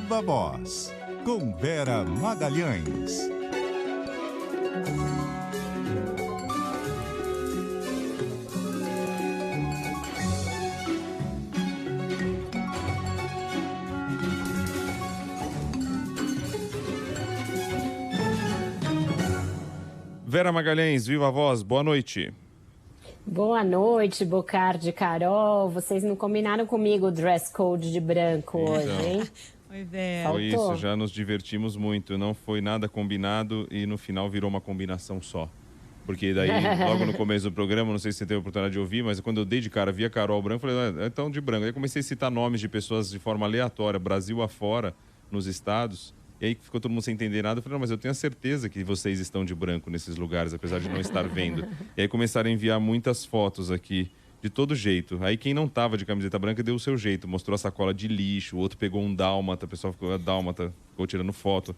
Viva Voz, com Vera Magalhães. Vera Magalhães, Viva Voz, boa noite. Boa noite, Bocardi, Carol. Vocês não combinaram comigo o dress code de branco hoje, hein? Oi, Vera. Foi isso, já nos divertimos muito. Não foi nada combinado e no final virou uma combinação só. Porque daí, logo no começo do programa, não sei se você teve a oportunidade de ouvir, mas quando eu dei de cara, via Carol branco, falei, então de branco. Aí comecei a citar nomes de pessoas de forma aleatória, Brasil afora, nos estados. E aí ficou todo mundo sem entender nada. Eu falei, não, mas eu tenho a certeza que vocês estão de branco nesses lugares, apesar de não estar vendo. E aí começaram a enviar muitas fotos aqui, de todo jeito. Aí quem não tava de camiseta branca deu o seu jeito. Mostrou a sacola de lixo, o outro pegou um dálmata, o pessoal ficou dálmata, ficou tirando foto.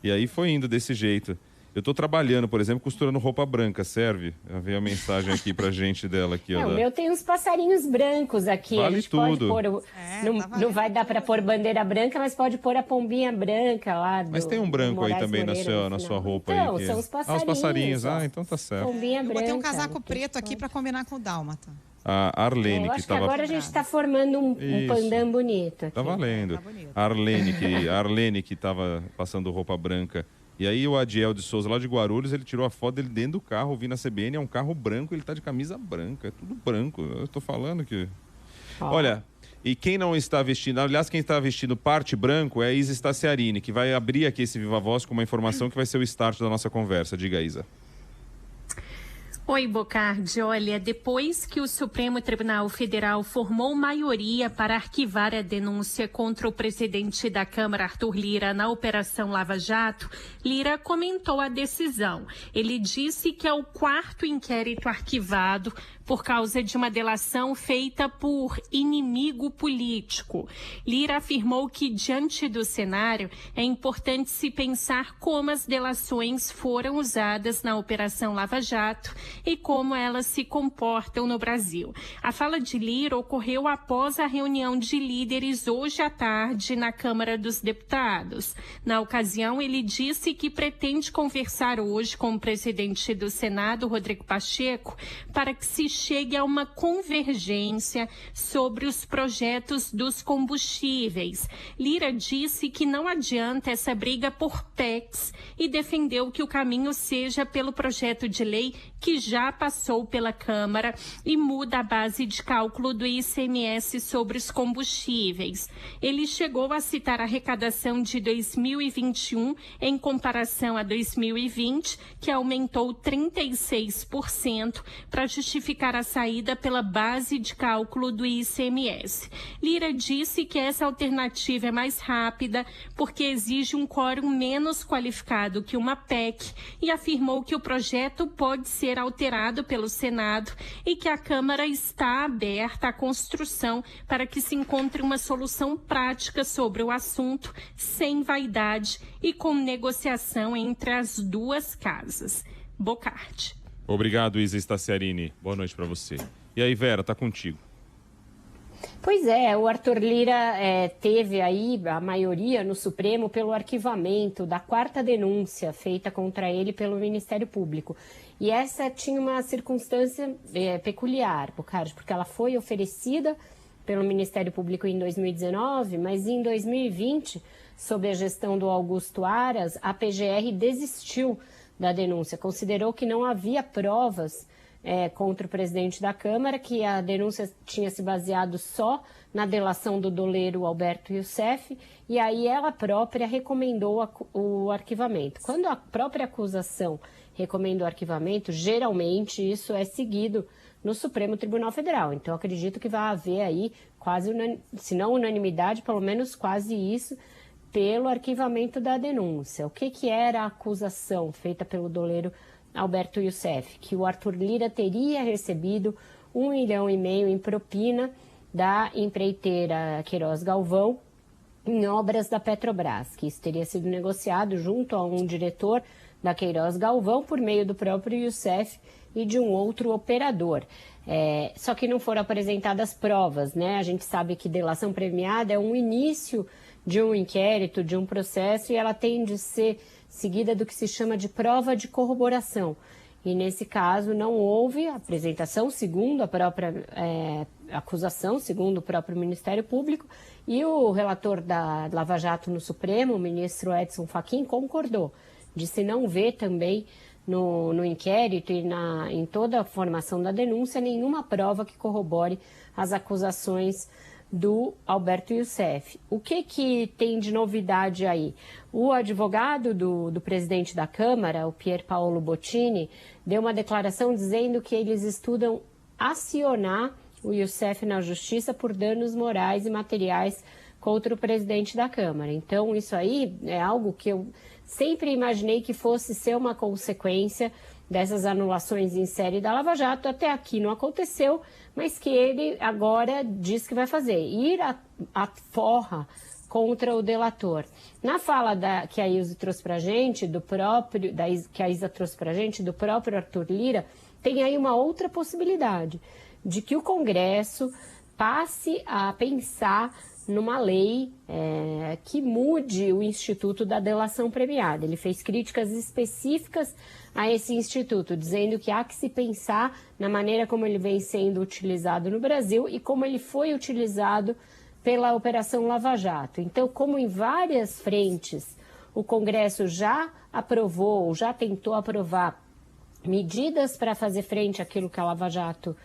E aí foi indo desse jeito. Eu tô trabalhando, por exemplo, costurando roupa branca, serve? Veio a mensagem aqui pra gente dela. Aqui, ó, o meu tem uns passarinhos brancos aqui. Vale a gente tudo. Pode pôr não vai dar pra pôr bandeira branca, mas pode pôr a pombinha branca lá. Mas tem um branco aí também na sua roupa. Então, aí. Que... são os passarinhos. os passarinhos. Então tá certo. Pombinha branca. Eu botei um casaco preto aqui pra combinar com o dálmata. A Arlene, eu que acho tava... que agora a gente tá formando um pandã bonito aqui. Tá valendo. A Arlene que tava passando roupa branca. E aí o Adiel de Souza, lá de Guarulhos, ele tirou a foto dele dentro do carro, ouvindo a CBN, é um carro branco, ele tá de camisa branca, é tudo branco. Eu tô falando que... Olha, e quem não está vestindo, aliás, quem está vestindo parte branco é a Isa Staciarini, que vai abrir aqui esse Viva Voz com uma informação que vai ser o start da nossa conversa. Diga, Isa. Oi, Bocardi. Olha, depois que o Supremo Tribunal Federal formou maioria para arquivar a denúncia contra o presidente da Câmara, Arthur Lira, na Operação Lava Jato, Lira comentou a decisão. Ele disse que é o 4º inquérito arquivado por causa de uma delação feita por inimigo político. Lira afirmou que, diante do cenário, é importante se pensar como as delações foram usadas na Operação Lava Jato e como elas se comportam no Brasil. A fala de Lira ocorreu após a reunião de líderes hoje à tarde na Câmara dos Deputados. Na ocasião, ele disse que pretende conversar hoje com o presidente do Senado, Rodrigo Pacheco, para que se chegue a uma convergência sobre os projetos dos combustíveis. Lira disse que não adianta essa briga por PECs e defendeu que o caminho seja pelo projeto de lei que já passou pela Câmara e muda a base de cálculo do ICMS sobre os combustíveis. Ele chegou a citar a arrecadação de 2021 em comparação a 2020, que aumentou 36% para justificar a saída pela base de cálculo do ICMS. Lira disse que essa alternativa é mais rápida porque exige um quórum menos qualificado que uma PEC e afirmou que o projeto pode ser alterado pelo Senado e que a Câmara está aberta à construção para que se encontre uma solução prática sobre o assunto, sem vaidade e com negociação entre as duas casas. Bocardi. Obrigado, Isa Staciarini. Boa noite para você. E aí, Vera, tá contigo. Pois é, o Arthur Lira teve aí a maioria no Supremo pelo arquivamento da 4ª denúncia feita contra ele pelo Ministério Público. E essa tinha uma circunstância peculiar, Bocardi, porque ela foi oferecida pelo Ministério Público em 2019, mas em 2020, sob a gestão do Augusto Aras, a PGR desistiu da denúncia, considerou que não havia provas contra o presidente da Câmara, que a denúncia tinha se baseado só na delação do doleiro Alberto Youssef, e aí ela própria recomendou o arquivamento. Quando a própria acusação recomenda o arquivamento, geralmente isso é seguido no Supremo Tribunal Federal. Então, acredito que vai haver aí quase, se não unanimidade, pelo menos quase isso, pelo arquivamento da denúncia. O que era a acusação feita pelo doleiro Alberto Youssef? Que o Arthur Lira teria recebido 1,5 milhão em propina da empreiteira Queiroz Galvão em obras da Petrobras, que isso teria sido negociado junto a um diretor da Queiroz Galvão por meio do próprio Youssef e de um outro operador. Só que não foram apresentadas provas, né? A gente sabe que delação premiada é um início de um inquérito, de um processo, e ela tem de ser seguida do que se chama de prova de corroboração. E nesse caso não houve apresentação, segundo a própria acusação, segundo o próprio Ministério Público, e o relator da Lava Jato no Supremo, o ministro Edson Fachin, concordou, disse não ver também no inquérito e em toda a formação da denúncia nenhuma prova que corrobore as acusações do Alberto Youssef. O que tem de novidade aí? O advogado do presidente da Câmara, o Pier Paolo Bottini, deu uma declaração dizendo que eles estudam acionar o Youssef na justiça por danos morais e materiais contra o presidente da Câmara. Então, isso aí é algo que eu sempre imaginei que fosse ser uma consequência dessas anulações em série da Lava Jato. Até aqui não aconteceu, mas que ele agora diz que vai fazer, ir à forra contra o delator. Na fala que a Isa trouxe pra gente, do próprio Arthur Lira, tem aí uma outra possibilidade, de que o Congresso passe a pensar numa lei que mude o Instituto da Delação Premiada. Ele fez críticas específicas a esse instituto, dizendo que há que se pensar na maneira como ele vem sendo utilizado no Brasil e como ele foi utilizado pela Operação Lava Jato. Então, como em várias frentes o Congresso já aprovou, já tentou aprovar medidas para fazer frente àquilo que a Lava Jato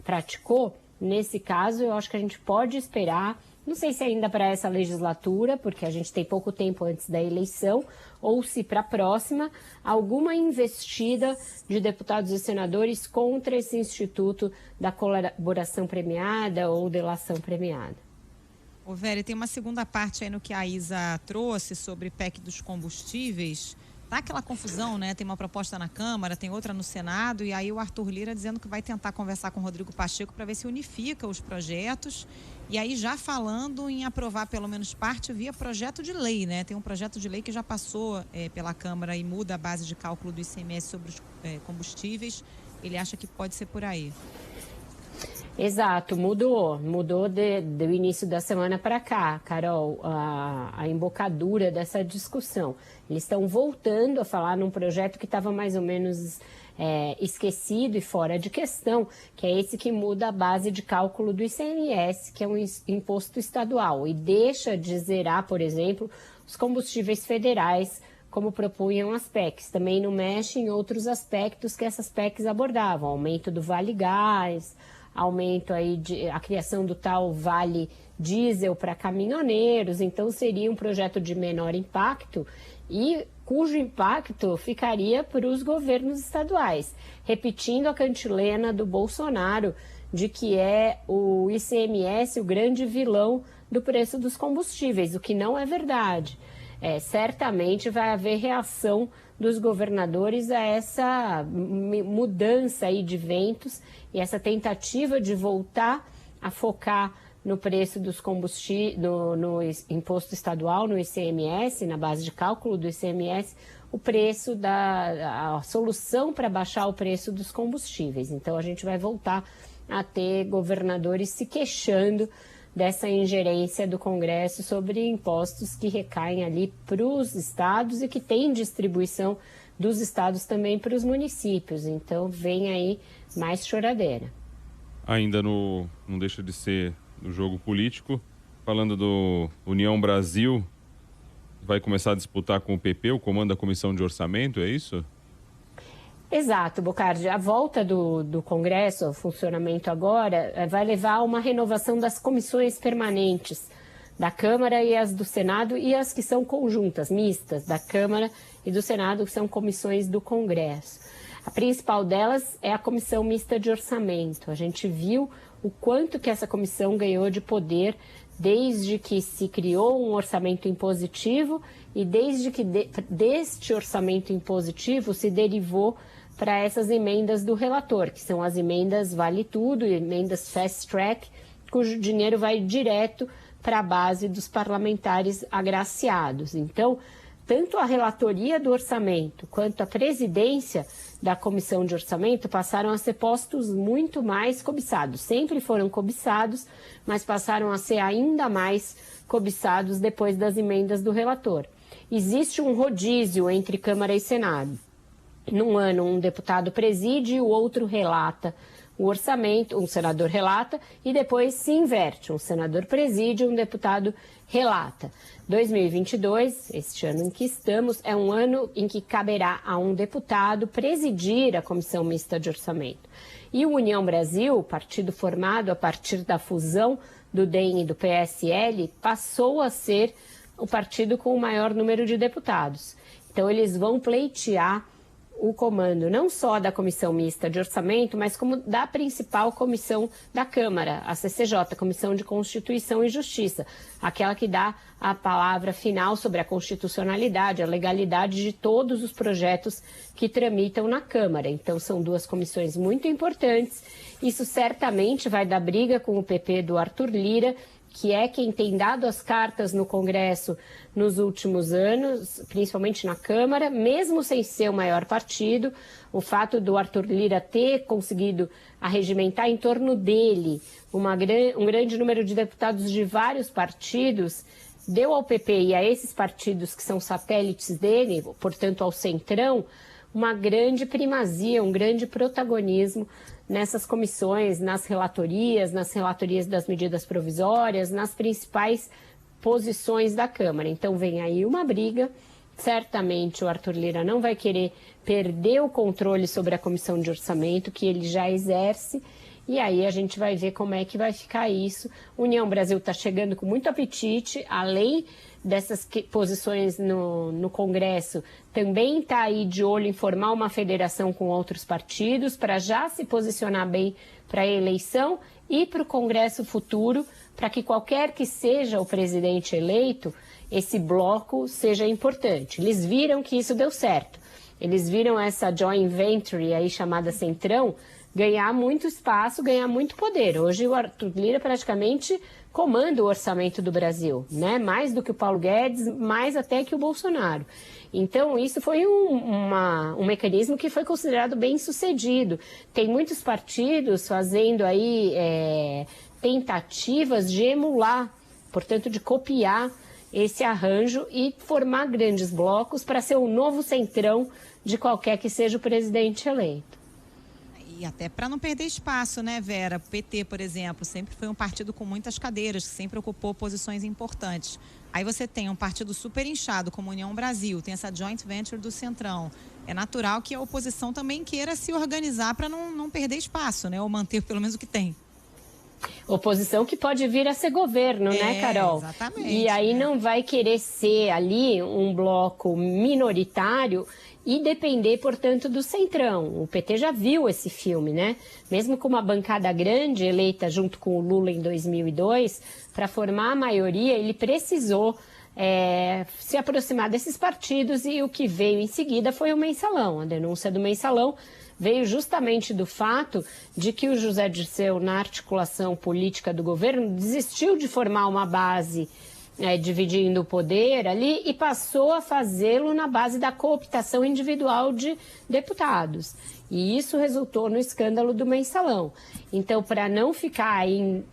praticou, nesse caso eu acho que a gente pode esperar, não sei se ainda para essa legislatura, porque a gente tem pouco tempo antes da eleição, ou se para a próxima, alguma investida de deputados e senadores contra esse instituto da colaboração premiada ou delação premiada. Ô, Vera, tem uma segunda parte aí no que a Isa trouxe sobre PEC dos combustíveis. Tá aquela confusão, né? Tem uma proposta na Câmara, tem outra no Senado, e aí o Arthur Lira dizendo que vai tentar conversar com o Rodrigo Pacheco para ver se unifica os projetos. E aí já falando em aprovar pelo menos parte via projeto de lei, né? Tem um projeto de lei que já passou pela Câmara e muda a base de cálculo do ICMS sobre os combustíveis. Ele acha que pode ser por aí. Exato, mudou do início da semana para cá, Carol, a embocadura dessa discussão. Eles estão voltando a falar num projeto que estava mais ou menos esquecido e fora de questão, que é esse que muda a base de cálculo do ICMS, que é um imposto estadual, e deixa de zerar, por exemplo, os combustíveis federais, como propunham as PECs. Também não mexe em outros aspectos que essas PECs abordavam, aumento do Vale Gás, aumento aí a criação do tal Vale Diesel para caminhoneiros. Então seria um projeto de menor impacto e cujo impacto ficaria para os governos estaduais, repetindo a cantilena do Bolsonaro de que é o ICMS o grande vilão do preço dos combustíveis, o que não é verdade. Certamente vai haver reação dos governadores a essa mudança aí de ventos e essa tentativa de voltar a focar no preço dos combustíveis, no imposto estadual, no ICMS, na base de cálculo do ICMS, o preço a solução para baixar o preço dos combustíveis. Então a gente vai voltar a ter governadores se queixando dessa ingerência do Congresso sobre impostos que recaem ali para os estados e que tem distribuição dos estados também para os municípios. Então vem aí mais choradeira. Ainda não deixa de ser do jogo político, falando do União Brasil, vai começar a disputar com o PP, o comando da Comissão de Orçamento, é isso? Exato, Bocardi. A volta do Congresso, o funcionamento agora, vai levar a uma renovação das comissões permanentes da Câmara e as do Senado e as que são conjuntas, mistas, da Câmara e do Senado, que são comissões do Congresso. A principal delas é a Comissão Mista de Orçamento. A gente viu o quanto que essa comissão ganhou de poder desde que se criou um orçamento impositivo e desde que deste orçamento impositivo se derivou para essas emendas do relator, que são as emendas Vale Tudo e emendas Fast Track, cujo dinheiro vai direto para a base dos parlamentares agraciados. Então, tanto a relatoria do orçamento quanto a presidência da Comissão de Orçamento passaram a ser postos muito mais cobiçados. Sempre foram cobiçados, mas passaram a ser ainda mais cobiçados depois das emendas do relator. Existe um rodízio entre Câmara e Senado. Num ano, um deputado preside e o outro relata o orçamento, um senador relata e depois se inverte. Um senador preside e um deputado relata. 2022, este ano em que estamos, é um ano em que caberá a um deputado presidir a Comissão Mista de Orçamento. E o União Brasil, partido formado a partir da fusão do DEM e do PSL, passou a ser o partido com o maior número de deputados. Então, eles vão pleitear o comando não só da Comissão Mista de Orçamento, mas como da principal comissão da Câmara, a CCJ, Comissão de Constituição e Justiça, aquela que dá a palavra final sobre a constitucionalidade, a legalidade de todos os projetos que tramitam na Câmara. Então, são duas comissões muito importantes. Isso certamente vai dar briga com o PP do Arthur Lira, que é quem tem dado as cartas no Congresso nos últimos anos, principalmente na Câmara, mesmo sem ser o maior partido. O fato do Arthur Lira ter conseguido arregimentar em torno dele um grande número de deputados de vários partidos, deu ao PP e a esses partidos que são satélites dele, portanto ao Centrão, uma grande primazia, um grande protagonismo nessas comissões, nas relatorias das medidas provisórias, nas principais posições da Câmara. Então vem aí uma briga, certamente o Arthur Lira não vai querer perder o controle sobre a Comissão de Orçamento, que ele já exerce, e aí a gente vai ver como é que vai ficar isso. União Brasil está chegando com muito apetite, além dessas posições no Congresso, também está aí de olho em formar uma federação com outros partidos para já se posicionar bem para a eleição e para o Congresso futuro, para que qualquer que seja o presidente eleito, esse bloco seja importante. Eles viram que isso deu certo. Eles viram essa joint venture aí chamada Centrão ganhar muito espaço, ganhar muito poder. Hoje o Arthur Lira praticamente comanda o orçamento do Brasil, né? Mais do que o Paulo Guedes, mais até que o Bolsonaro. Então, isso foi um mecanismo que foi considerado bem sucedido. Tem muitos partidos fazendo aí tentativas de emular, portanto, de copiar esse arranjo e formar grandes blocos para ser o novo centrão de qualquer que seja o presidente eleito. E até para não perder espaço, né, Vera? O PT, por exemplo, sempre foi um partido com muitas cadeiras, que sempre ocupou posições importantes. Aí você tem um partido super inchado, como União Brasil, tem essa joint venture do Centrão. É natural que a oposição também queira se organizar para não perder espaço, né? Ou manter pelo menos o que tem. Oposição que pode vir a ser governo, né, Carol? Exatamente. E aí não vai querer ser ali um bloco minoritário e depender, portanto, do Centrão. O PT já viu esse filme, né? Mesmo com uma bancada grande, eleita junto com o Lula em 2002, para formar a maioria, ele precisou se aproximar desses partidos e o que veio em seguida foi o Mensalão. A denúncia do Mensalão veio justamente do fato de que o José Dirceu, na articulação política do governo, desistiu de formar uma base dividindo o poder ali e passou a fazê-lo na base da cooptação individual de deputados. E isso resultou no escândalo do Mensalão. Então, para não ficar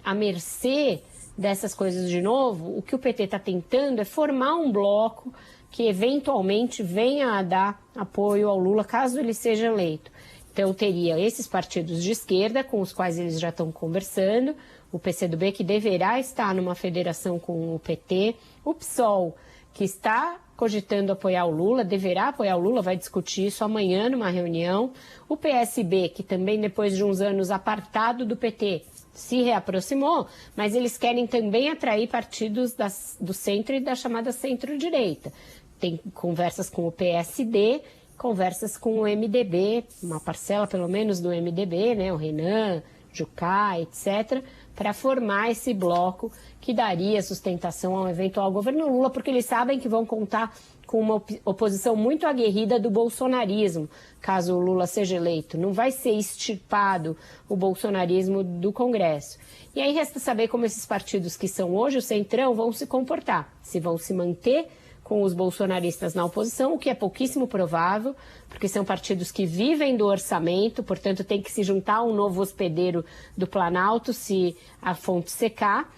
à mercê dessas coisas de novo, o que o PT está tentando é formar um bloco que eventualmente venha a dar apoio ao Lula, caso ele seja eleito. Então, teria esses partidos de esquerda, com os quais eles já estão conversando, o PCdoB, que deverá estar numa federação com o PT, o PSOL, que está cogitando apoiar o Lula, deverá apoiar o Lula, vai discutir isso amanhã numa reunião, o PSB, que também depois de uns anos apartado do PT, se reaproximou, mas eles querem também atrair partidos do centro e da chamada centro-direita. Tem conversas com o PSD, conversas com o MDB, uma parcela pelo menos do MDB, né, o Renan, Jucá, etc., para formar esse bloco que daria sustentação ao eventual governo Lula, porque eles sabem que vão contar com uma oposição muito aguerrida do bolsonarismo, caso o Lula seja eleito. Não vai ser extirpado o bolsonarismo do Congresso. E aí resta saber como esses partidos que são hoje o Centrão vão se comportar, se vão se manter com os bolsonaristas na oposição, o que é pouquíssimo provável, porque são partidos que vivem do orçamento, portanto tem que se juntar a um novo hospedeiro do Planalto se a fonte secar,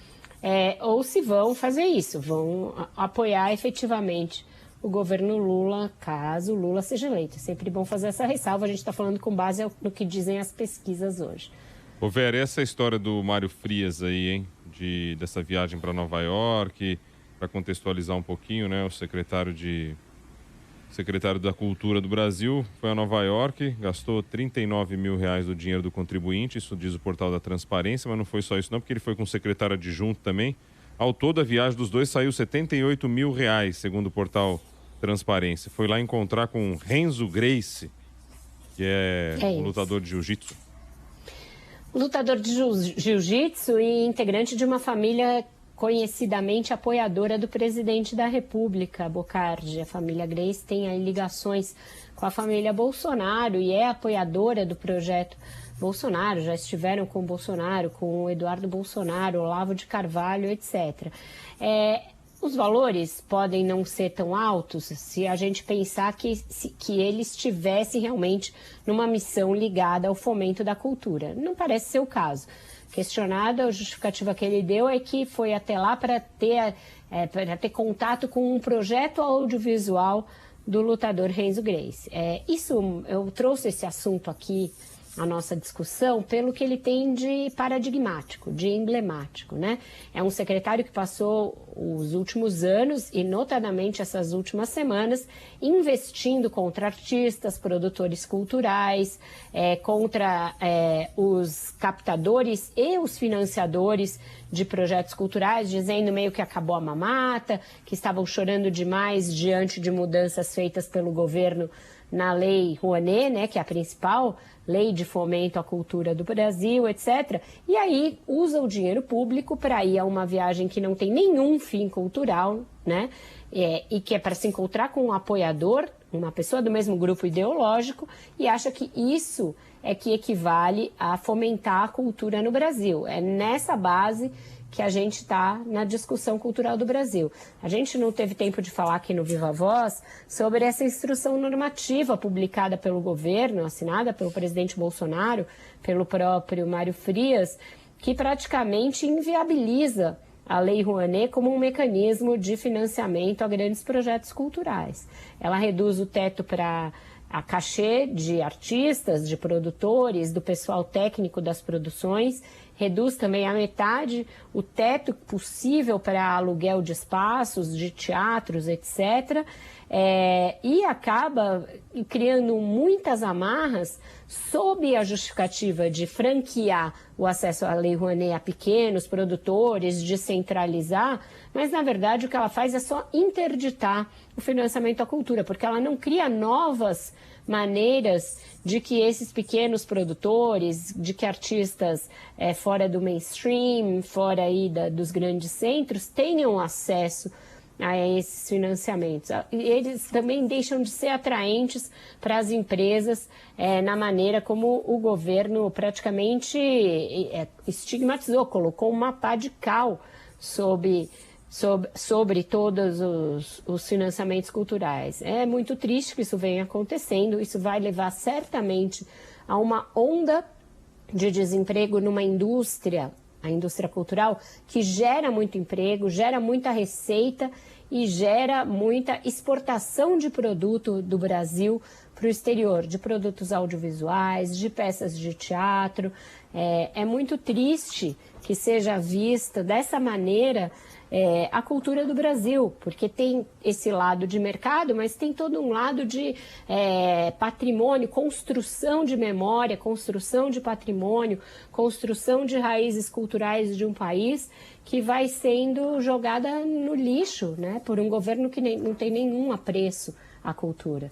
ou se vão fazer isso, vão apoiar efetivamente o governo Lula, caso Lula seja eleito. É sempre bom fazer essa ressalva, a gente está falando com base no que dizem as pesquisas hoje. Ô Vera, essa história do Mário Frias aí, hein, dessa viagem para Nova York, para contextualizar um pouquinho, né, o secretário da Cultura do Brasil foi a Nova York, gastou R$39 mil do dinheiro do contribuinte, isso diz o portal da Transparência, mas não foi só isso não, porque ele foi com o secretário adjunto também. Ao todo, a viagem dos dois saiu R$78 mil, segundo o portal Transparência. Foi lá encontrar com Renzo Gracie, que é um lutador de jiu-jitsu. Lutador de jiu-jitsu e integrante de uma família conhecidamente apoiadora do presidente da República, Bocardi. A família Gracie tem aí ligações com a família Bolsonaro e é apoiadora do projeto Bolsonaro, já estiveram com o Bolsonaro, com o Eduardo Bolsonaro, Olavo de Carvalho, etc. Os valores podem não ser tão altos se a gente pensar que ele estivesse realmente numa missão ligada ao fomento da cultura. Não parece ser o caso. Questionada, a justificativa que ele deu é que foi até lá para ter contato com um projeto audiovisual do lutador Renzo Gracie. Eu trouxe esse assunto aqui à nossa discussão pelo que ele tem de paradigmático, de emblemático, né? É um secretário que passou os últimos anos e notadamente essas últimas semanas investindo contra artistas, produtores culturais, contra os captadores e os financiadores de projetos culturais, dizendo meio que acabou a mamata, que estavam chorando demais diante de mudanças feitas pelo governo na Lei Rouanet, né, que é a principal lei de fomento à cultura do Brasil, etc. E aí usa o dinheiro público para ir a uma viagem que não tem nenhum fim cultural, né, e que é para se encontrar com um apoiador, uma pessoa do mesmo grupo ideológico, e acha que isso é que equivale a fomentar a cultura no Brasil. É nessa base que a gente está na discussão cultural do Brasil. A gente não teve tempo de falar aqui no Viva Voz sobre essa instrução normativa publicada pelo governo, assinada pelo presidente Bolsonaro, pelo próprio Mário Frias, que praticamente inviabiliza a Lei Rouanet como um mecanismo de financiamento a grandes projetos culturais. Ela reduz o teto para a cachê de artistas, de produtores, do pessoal técnico das produções, reduz também à metade o teto possível para aluguel de espaços, de teatros, etc. E acaba criando muitas amarras sob a justificativa de franquear o acesso à Lei Rouanet a pequenos produtores, descentralizar, mas na verdade o que ela faz é só interditar o financiamento à cultura, porque ela não cria novas maneiras de que esses pequenos produtores, de que artistas fora do mainstream, fora aí dos grandes centros, tenham acesso a esses financiamentos. Eles também deixam de ser atraentes para as empresas na maneira como o governo praticamente estigmatizou, colocou uma pá de cal sobre todos os financiamentos culturais. É muito triste que isso venha acontecendo, isso vai levar certamente a uma onda de desemprego numa indústria, a indústria cultural, que gera muito emprego, gera muita receita e gera muita exportação de produto do Brasil para o exterior, de produtos audiovisuais, de peças de teatro. É muito triste que seja vista dessa maneira a cultura do Brasil, porque tem esse lado de mercado, mas tem todo um lado de patrimônio, construção de memória, construção de patrimônio, construção de raízes culturais de um país que vai sendo jogada no lixo, né, por um governo que não tem nenhum apreço à cultura.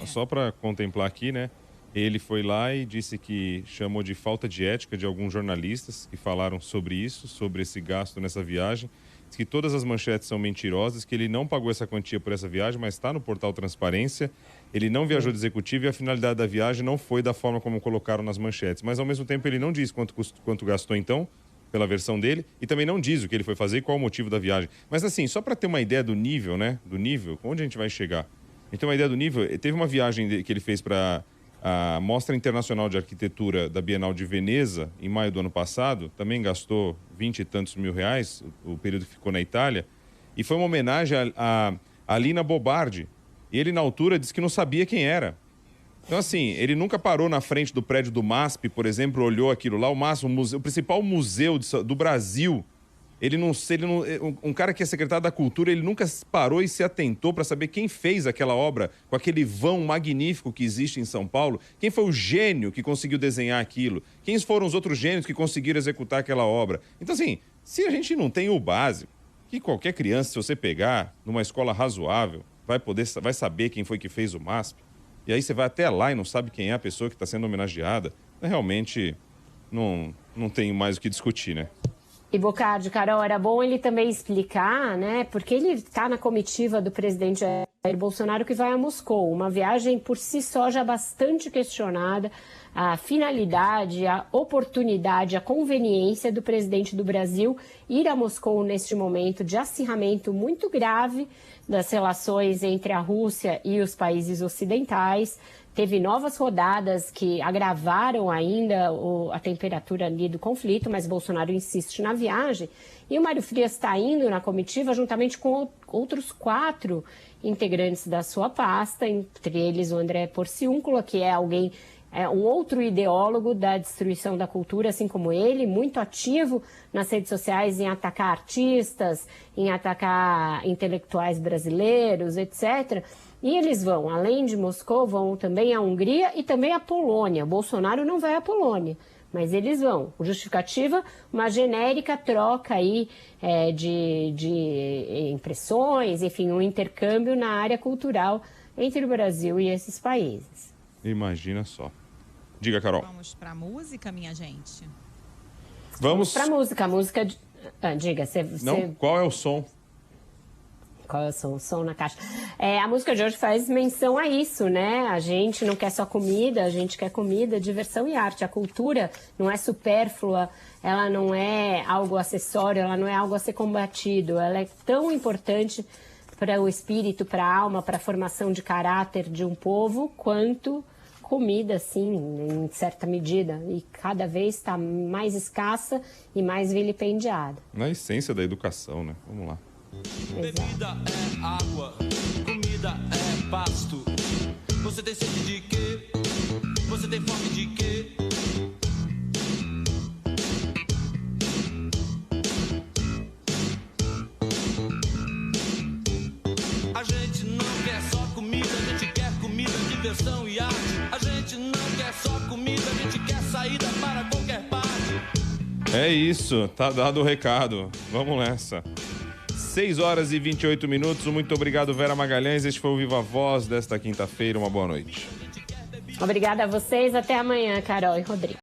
Só para contemplar aqui, né? Ele foi lá e disse que chamou de falta de ética de alguns jornalistas que falaram sobre isso, sobre esse gasto nessa viagem. Diz que todas as manchetes são mentirosas, que ele não pagou essa quantia por essa viagem, mas está no portal Transparência. Ele não viajou de executivo e a finalidade da viagem não foi da forma como colocaram nas manchetes. Mas, ao mesmo tempo, ele não diz quanto gastou, então. pela versão dele, e também não diz o que ele foi fazer e qual o motivo da viagem. Mas assim, só para ter uma ideia do nível, né? Do nível, onde a gente vai chegar. Então, uma ideia do nível, teve uma viagem que ele fez para a Mostra Internacional de Arquitetura da Bienal de Veneza, em maio do ano passado, também gastou 20 e tantos mil reais, o período que ficou na Itália, e foi uma homenagem a Lina Bobardi. E ele, na altura, disse que não sabia quem era. Então, assim, ele nunca parou na frente do prédio do MASP, por exemplo, olhou aquilo lá, o MASP, o principal museu do Brasil. Um cara que é secretário da Cultura, ele nunca parou e se atentou para saber quem fez aquela obra, com aquele vão magnífico que existe em São Paulo. Quem foi o gênio que conseguiu desenhar aquilo? Quem foram os outros gênios que conseguiram executar aquela obra? Então, assim, se a gente não tem o básico, que qualquer criança, se você pegar numa escola razoável, vai saber quem foi que fez o MASP. E aí você vai até lá e não sabe quem é a pessoa que está sendo homenageada. Realmente, não tem mais o que discutir, né? E Bocardi, Carol, era bom ele também explicar, né? Porque ele está na comitiva do presidente Jair Bolsonaro que vai a Moscou. Uma viagem por si só já bastante questionada. A finalidade, a oportunidade, a conveniência do presidente do Brasil ir a Moscou neste momento de acirramento muito grave das relações entre a Rússia e os países ocidentais. Teve novas rodadas que agravaram ainda a temperatura ali do conflito, mas Bolsonaro insiste na viagem. E o Mário Frias está indo na comitiva juntamente com outros 4 integrantes da sua pasta, entre eles o André Porciúncula, que é um outro ideólogo da destruição da cultura, assim como ele, muito ativo nas redes sociais em atacar artistas, em atacar intelectuais brasileiros, etc. E eles vão, além de Moscou, vão também à Hungria e também à Polônia. Bolsonaro não vai à Polônia, mas eles vão. Justificativa, uma genérica troca aí de impressões, enfim, um intercâmbio na área cultural entre o Brasil e esses países. Imagina só. Diga, Carol. Vamos pra música, minha gente? Vamos pra música. A música... diga, você... Não, qual é o som? Qual é o som na caixa? A música de hoje faz menção a isso, né? A gente não quer só comida, a gente quer comida, diversão e arte. A cultura não é supérflua, ela não é algo acessório, ela não é algo a ser combatido. Ela é tão importante para o espírito, para a alma, para a formação de caráter de um povo, quanto comida, sim, em certa medida. E cada vez está mais escassa e mais vilipendiada. Na essência da educação, né? Vamos lá. Bebida é água, comida é pasto. Você tem sede de quê? Você tem fome de quê? A gente não quer só comida, a gente quer comida, diversão e arte. A gente não quer só comida, a gente quer saída para qualquer parte. É isso, tá dado o recado. Vamos nessa. 6 horas e 28 minutos. Muito obrigado, Vera Magalhães. Este foi o Viva Voz desta quinta-feira. Uma boa noite. Obrigada a vocês. Até amanhã, Carol e Rodrigo.